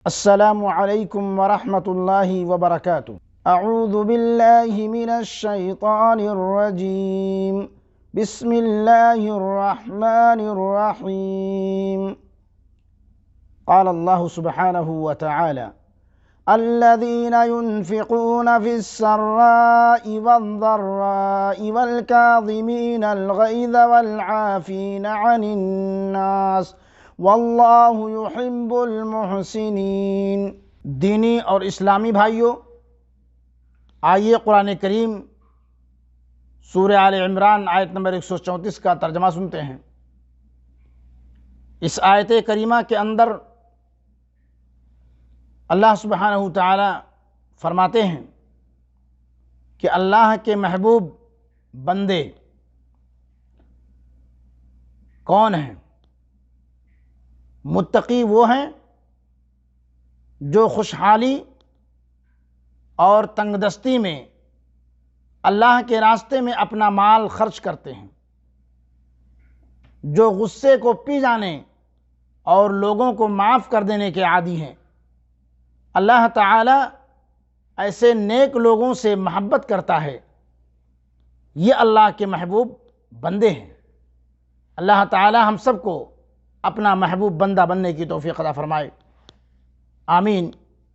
السلام علیکم ورحمۃ اللہ وبرکاتہ۔ اعوذ باللہ من الشیطان الرجیم، بسم اللہ الرحمن الرحیم۔ قال اللہ سبحانہ وتعالی: الذین ينفقون فی السراء والضراء والکاظمین الغیظ والعافین عن الناس واللہ یحب المحسنین۔ دینی اور اسلامی بھائیوں، آئیے قرآن کریم سورہ آل عمران آیت نمبر 134 کا ترجمہ سنتے ہیں۔ اس آیت کریمہ کے اندر اللہ سبحانہ تعالی فرماتے ہیں کہ اللہ کے محبوب بندے کون ہیں؟ متقی وہ ہیں جو خوشحالی اور تنگ دستی میں اللہ کے راستے میں اپنا مال خرچ کرتے ہیں، جو غصے کو پی جانے اور لوگوں کو معاف کر دینے کے عادی ہیں۔ اللہ تعالی ایسے نیک لوگوں سے محبت کرتا ہے، یہ اللہ کے محبوب بندے ہیں۔ اللہ تعالی ہم سب کو اپنا محبوب بندہ بننے کی توفیق عطا فرمائے، آمین۔